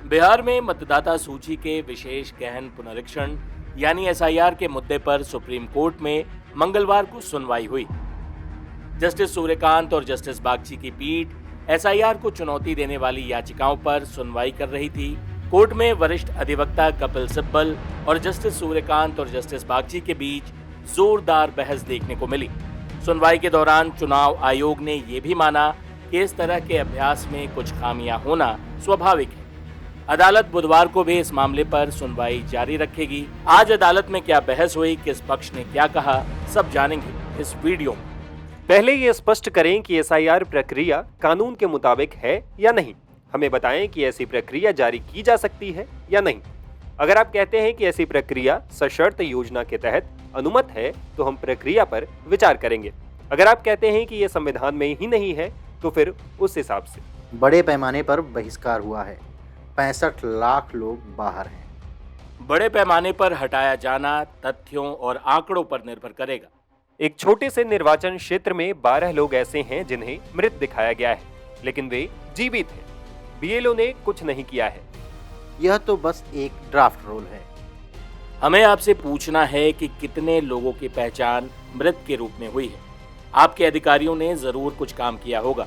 बिहार में मतदाता सूची के विशेष गहन पुनरीक्षण यानी एसआईआर के मुद्दे पर सुप्रीम कोर्ट में मंगलवार को सुनवाई हुई। जस्टिस सूर्यकांत और जस्टिस बागची की पीठ एसआईआर को चुनौती देने वाली याचिकाओं पर सुनवाई कर रही थी। कोर्ट में वरिष्ठ अधिवक्ता कपिल सिब्बल और जस्टिस सूर्यकांत और जस्टिस बागची के बीच जोरदार बहस देखने को मिली। सुनवाई के दौरान चुनाव आयोग ने यह भी माना कि इस तरह के अभ्यास में कुछ खामियां होना स्वाभाविक है। अदालत बुधवार को भी इस मामले पर सुनवाई जारी रखेगी। आज अदालत में क्या बहस हुई, किस पक्ष ने क्या कहा, सब जानेंगे इस वीडियो में। पहले ये स्पष्ट करें कि एसआईआर प्रक्रिया कानून के मुताबिक है या नहीं। हमें बताएं कि ऐसी प्रक्रिया जारी की जा सकती है या नहीं। अगर आप कहते हैं कि ऐसी प्रक्रिया सशर्त योजना के तहत अनुमत है तो हम प्रक्रिया पर विचार करेंगे। अगर आप कहते हैं कि यह संविधान में ही नहीं है तो फिर उस हिसाब से। बड़े पैमाने पर बहिष्कार हुआ है, 65 लाख लोग बाहर हैं। बड़े पैमाने पर हटाया जाना तथ्यों और आंकड़ों पर निर्भर करेगा। एक छोटे से निर्वाचन क्षेत्र में 12 लोग ऐसे हैं जिन्हें मृत दिखाया गया है, लेकिन वे जीवित हैं। बीएलओ ने कुछ नहीं किया है। यह तो बस एक ड्राफ्ट रोल है। हमें आपसे पूछना है कि कितने लोगों की पहचान मृत के रूप में हुई है। आपके अधिकारियों ने जरूर कुछ काम किया होगा।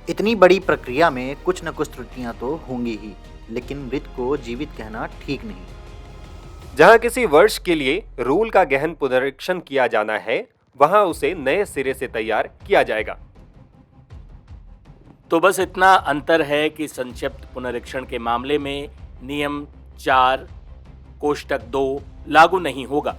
इतनी बड़ी प्रक्रिया में कुछ न कुछ त्रुटियां तो होंगी ही, लेकिन मृत को जीवित कहना ठीक नहीं। जहां किसी वर्ष के लिए रोल का गहन पुनरीक्षण किया जाना है, वहां उसे नए सिरे से तैयार किया जाएगा। तो बस इतना अंतर है कि संक्षिप्त पुनरीक्षण के मामले में नियम 4 कोष्टक 2 लागू नहीं होगा।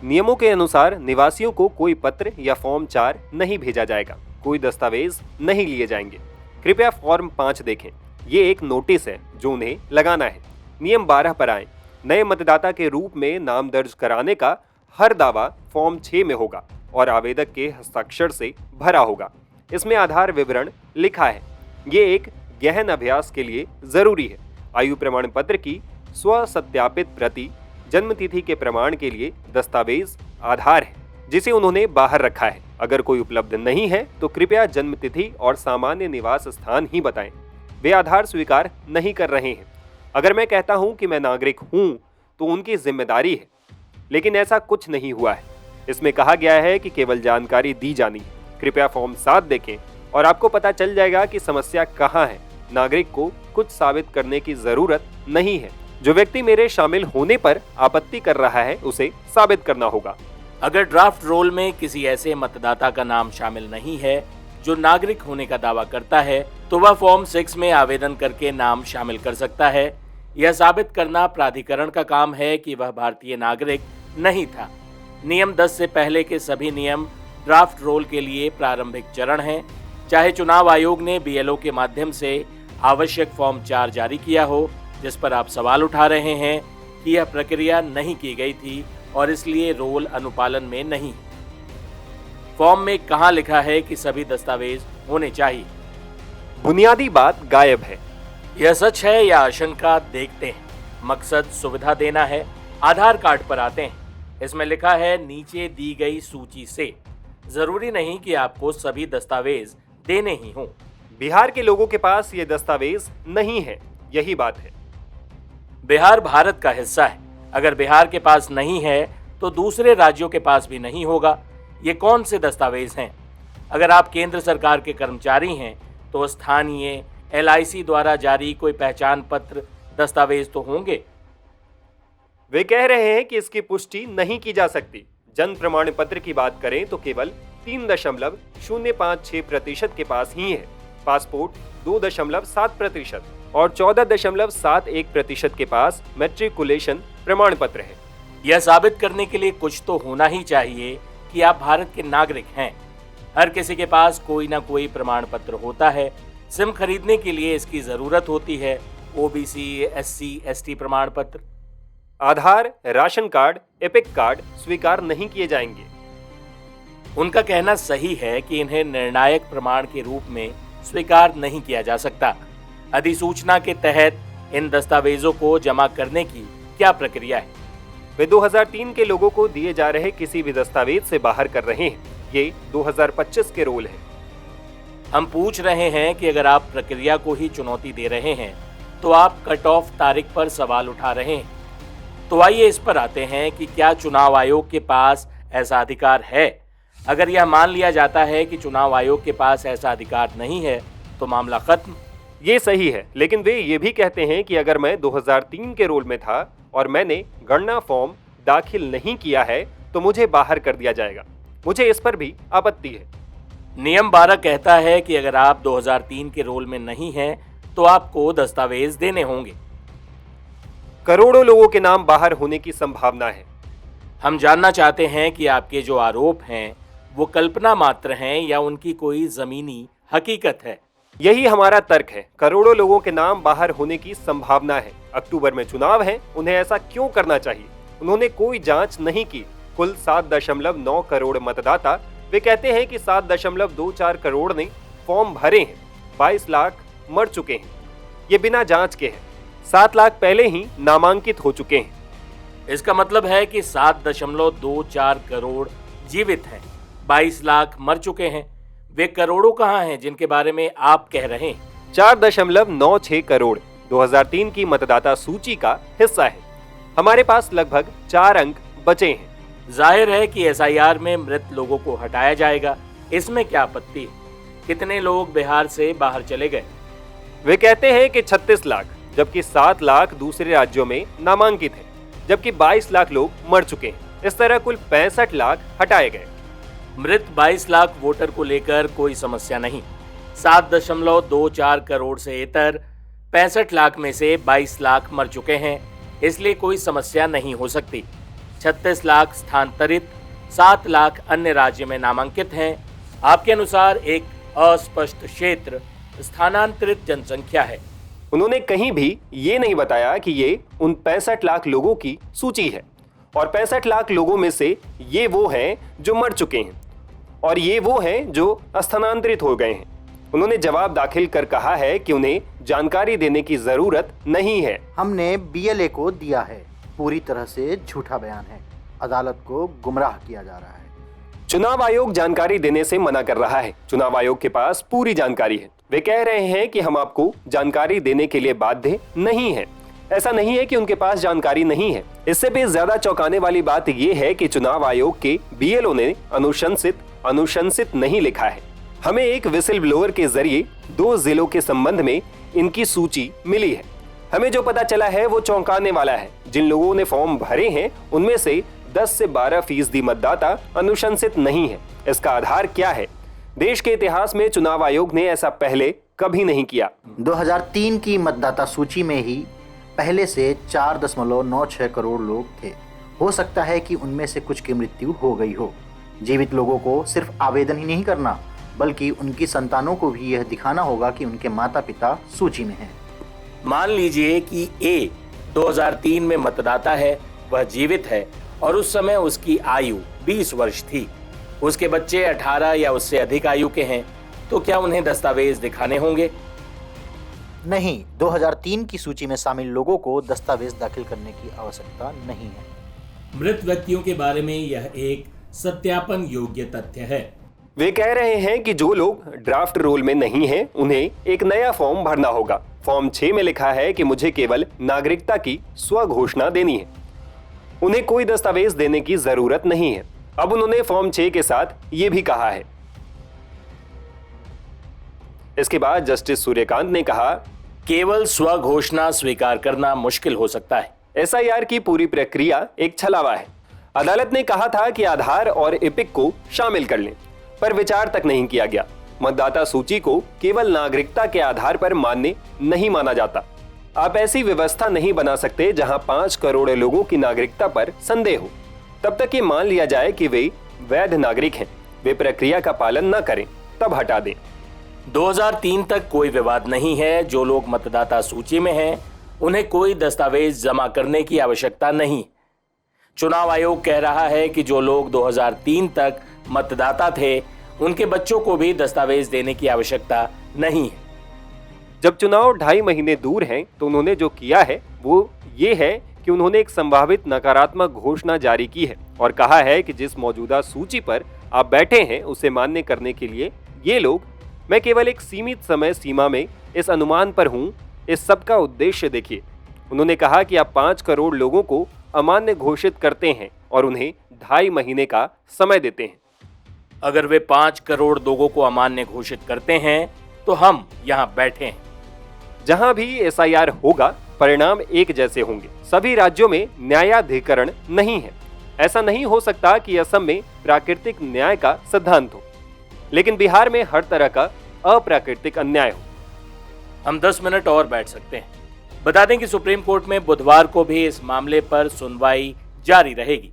नियमों के अनुसार निवासियों को कोई पत्र या फॉर्म 4 नहीं भेजा जाएगा, कोई दस्तावेज नहीं लिए जाएंगे। कृपया फॉर्म 5 देखें। ये एक नोटिस है जो उन्हें लगाना है। नियम 12 पर आए। नए मतदाता के रूप में नाम दर्ज कराने का हर दावा फॉर्म 6 में होगा और आवेदक के हस्ताक्षर से भरा होगा। इसमें आधार विवरण लिखा है। ये एक गहन अभ्यास के लिए जरूरी है। आयु प्रमाण पत्र की स्व सत्यापित प्रति, जन्म तिथि के प्रमाण के लिए दस्तावेज आधार है जिसे उन्होंने बाहर रखा है। अगर कोई उपलब्ध नहीं है तो कृपया जन्म तिथि और सामान्य निवास स्थान ही बताएं। वे आधार स्वीकार नहीं कर रहे हैं। अगर मैं कहता हूं कि मैं नागरिक हूं तो उनकी जिम्मेदारी है, लेकिन ऐसा कुछ नहीं हुआ है। इसमें कहा गया है कि केवल जानकारी दी जानी है। कृपया फॉर्म 7 देखें और आपको पता चल जाएगा कि समस्या कहां है। नागरिक को कुछ साबित करने की जरूरत नहीं है। जो व्यक्ति मेरे शामिल होने पर आपत्ति कर रहा है उसे साबित करना होगा। अगर ड्राफ्ट रोल में किसी ऐसे मतदाता का नाम शामिल नहीं है जो नागरिक होने का दावा करता है तो वह फॉर्म 6 में आवेदन करके नाम शामिल कर सकता है। यह साबित करना प्राधिकरण का काम है कि वह भारतीय नागरिक नहीं था। नियम 10 से पहले के सभी नियम ड्राफ्ट रोल के लिए प्रारंभिक चरण हैं। चाहे चुनाव आयोग ने बीएलओ के माध्यम से आवश्यक फॉर्म 4 जारी किया हो, जिस पर आप सवाल उठा रहे हैं कि यह प्रक्रिया नहीं की गई थी और इसलिए रोल अनुपालन में नहीं। फॉर्म में कहां लिखा है कि सभी दस्तावेज होने चाहिए? बुनियादी बात गायब है। यह सच है या आशंका, देखते हैं। मकसद सुविधा देना है। आधार कार्ड पर आते हैं। इसमें लिखा है नीचे दी गई सूची से। जरूरी नहीं कि आपको सभी दस्तावेज देने ही हों। बिहार के लोगों के पास ये दस्तावेज नहीं है, यही बात है। बिहार भारत का हिस्सा है। अगर बिहार के पास नहीं है तो दूसरे राज्यों के पास भी नहीं होगा। ये कौन से दस्तावेज हैं? अगर आप केंद्र सरकार के कर्मचारी हैं तो स्थानीय LIC द्वारा जारी कोई पहचान पत्र दस्तावेज तो होंगे। वे कह रहे हैं कि इसकी पुष्टि नहीं की जा सकती। जन्म प्रमाण पत्र की बात करें तो केवल 3.056% के पास ही है। पासपोर्ट 2.7% और 14.71% के पास मैट्रिकुलेशन प्रमाण पत्र है। यह साबित करने के लिए कुछ तो होना ही चाहिए कि आप भारत के नागरिक हैं। हर किसी के पास कोई ना कोई प्रमाण पत्र होता है। सिम खरीदने के लिए इसकी जरूरत होती है। OBC, SC, ST प्रमाण पत्र। आधार, राशन कार्ड, एपिक कार्ड स्वीकार नहीं किए जाएंगे। उनका कहना सही है कि इन्हें निर्णायक प्रमाण के रूप में स्वीकार नहीं किया जा सकता। अधिसूचना के तहत इन दस्तावेजों को जमा करने की क्या प्रक्रिया है? वे 2003 के लोगों को दिए जा रहे किसी भी दस्तावेज से बाहर कर रहे हैं। ये 2025 के रोल है। हम पूछ रहे हैं कि अगर आप प्रक्रिया को ही चुनौती दे रहे हैं तो आप कट ऑफ तारीख पर सवाल उठा रहे हैं। तो आइए इस पर आते हैं कि क्या चुनाव आयोग के पास ऐसा अधिकार है। अगर यह मान लिया जाता है कि चुनाव आयोग के पास ऐसा अधिकार नहीं है तो मामला खत्म। ये सही है, लेकिन वे ये भी कहते हैं कि अगर मैं 2003 के रोल में था और मैंने गणना फॉर्म दाखिल नहीं किया है तो मुझे बाहर कर दिया जाएगा। मुझे इस पर भी आपत्ति है। नियम 12 कहता है कि अगर आप 2003 के रोल में नहीं हैं तो आपको दस्तावेज देने होंगे। करोड़ों लोगों के नाम बाहर होने की संभावना है। हम जानना चाहते हैं कि आपके जो आरोप हैं वो कल्पना मात्र हैं या उनकी कोई जमीनी हकीकत है। यही हमारा तर्क है। करोड़ों लोगों के नाम बाहर होने की संभावना है। अक्टूबर में चुनाव है, उन्हें ऐसा क्यों करना चाहिए? उन्होंने कोई जांच नहीं की। कुल 7.9 करोड़ मतदाता, वे कहते हैं कि 7.24 करोड़ ने फॉर्म भरे हैं। 22 लाख मर चुके हैं। ये बिना जांच के हैं। 7 लाख पहले ही नामांकित हो चुके हैं। इसका मतलब है कि 7.24 करोड़ जीवित हैं, 22 लाख मर चुके हैं। वे करोड़ों कहाँ हैं जिनके बारे में आप कह रहे हैं? 4.96 करोड़ 2003 की मतदाता सूची का हिस्सा है। हमारे पास लगभग 4 अंक बचे हैं। जाहिर है कि एसआईआर में मृत लोगों को हटाया जाएगा। इसमें क्या आपत्ति है? कितने लोग बिहार से बाहर चले गए? वे कहते हैं कि 36 लाख, जबकि 7 लाख दूसरे राज्यों में नामांकित हैं, जबकि 22 लाख लोग मर चुके हैं। इस तरह कुल 65 लाख हटाए गए। मृत 22 लाख वोटर को लेकर कोई समस्या नहीं। 7.24 करोड़ से इतर 65 लाख में से 22 लाख मर चुके हैं, इसलिए कोई समस्या नहीं हो सकती। 36 लाख स्थानांतरित, 7 लाख अन्य राज्य में नामांकित हैं। आपके अनुसार एक अस्पष्ट क्षेत्र स्थानांतरित जनसंख्या है। उन्होंने कहीं भी ये नहीं बताया कि ये उन 65 लाख लोगों की सूची है और 65 लाख लोगों में से ये वो हैं जो मर चुके हैं और ये वो हैं जो स्थानांतरित हो गए हैं। उन्होंने जवाब दाखिल कर कहा है कि उन्हें जानकारी देने की जरूरत नहीं है। हमने बीएलए को दिया है। पूरी तरह से झूठा बयान है। अदालत को गुमराह किया जा रहा है। चुनाव आयोग जानकारी देने से मना कर रहा है। चुनाव आयोग के पास पूरी जानकारी है। वे कह रहे हैं कि हम आपको जानकारी देने के लिए बाध्य नहीं है। ऐसा नहीं है कि उनके पास जानकारी नहीं है। इससे भी ज्यादा चौंकाने वाली बात यह है कि चुनाव आयोग के बीएलओ ने अनुशंसित नहीं लिखा है। हमें एक विसिल ब्लोअर के जरिए 2 जिलों के संबंध में इनकी सूची मिली है। हमें जो पता चला है वो चौंकाने वाला है। जिन लोगों ने फॉर्म भरे हैं उनमें से 10 से 12% मतदाता अनुशंसित नहीं है। इसका आधार क्या है? देश के इतिहास में चुनाव आयोग ने ऐसा पहले कभी नहीं किया। 2003 की मतदाता सूची में ही पहले से 4.96 करोड़ लोग थे। हो सकता है कि उनमें से कुछ की मृत्यु हो गई हो। जीवित लोगों को सिर्फ आवेदन ही नहीं करना, बल्कि उनकी संतानों को भी यह दिखाना होगा कि उनके माता पिता सूची में हैं। मान लीजिए कि ए 2003 में मतदाता है, वह जीवित है और उस समय उसकी आयु 20 वर्ष थी। उसके बच्चे 18 या उससे अधिक आयु के हैं, तो क्या उन्हें दस्तावेज दिखाने होंगे? नहीं, 2003 की सूची में शामिल लोगों को दस्तावेज दाखिल करने की आवश्यकता नहीं है। मृत व्यक्तियों के बारे में यह एक सत्यापन योग्य तथ्य है। वे कह रहे हैं कि जो लोग ड्राफ्ट रोल में नहीं हैं, उन्हें एक नया फॉर्म भरना होगा। फॉर्म 6 में लिखा है कि मुझे केवल नागरिकता की स्वघोषणा देनी है। उन्हें कोई दस्तावेज देने की जरूरत नहीं है। अब उन्होंने फॉर्म 6 के साथ ये भी कहा है। इसके बाद जस्टिस सूर्यकांत ने कहा, केवल स्वघोषणा स्वीकार करना मुश्किल हो सकता है। एसआईआर की पूरी प्रक्रिया एक छलावा है। अदालत ने कहा था कि आधार और एपिक को शामिल कर लें, पर विचार तक नहीं किया गया। मतदाता सूची को केवल नागरिकता के आधार पर मान्य नहीं माना जाता। आप ऐसी व्यवस्था नहीं बना सकते जहां 5 करोड़ लोगों की नागरिकता पर संदेह हो। तब तक ये मान लिया जाए कि वे वैध नागरिक हैं। वे प्रक्रिया का पालन न करें, तब हटा दें। 2003 तक कोई विवाद नहीं है। जो लोग मतदाता सूची में हैं, उन्हें कोई दस्तावेज जमा करने की आवश्यकता नहीं। चुनाव आयोग कह रहा है कि जो लोग 2003 तक मतदाता थे, उनके बच्चों को भी दस्तावेज देने की आवश्यकता नहीं है। जब चुनाव 2.5 महीने दूर हैं, तो उन्होंने जो किया है वो ये है कि उन्होंने एक संभावित नकारात्मक घोषणा जारी की है और कहा है कि जिस मौजूदा सूची पर आप बैठे हैं उसे मान्य करने के लिए ये लोग, मैं केवल एक सीमित समय सीमा में इस अनुमान पर हूं इस सब का उद्देश्य देखिए। उन्होंने कहा कि आप 5 करोड़ लोगों को अमान्य घोषित करते हैं और उन्हें 2.5 महीने का समय देते हैं। अगर वे 5 करोड़ लोगों को अमान्य घोषित करते हैं तो हम यहाँ बैठे हैं। जहां भी एसआईआर होगा परिणाम एक जैसे होंगे। सभी राज्यों में न्यायाधिकरण नहीं है। ऐसा नहीं हो सकता कि असम में प्राकृतिक न्याय का सिद्धांत हो लेकिन बिहार में हर तरह का अप्राकृतिक अन्याय हो। हम 10 मिनट और बैठ सकते हैं। बता दें कि सुप्रीम कोर्ट में बुधवार को भी इस मामले पर सुनवाई जारी रहेगी।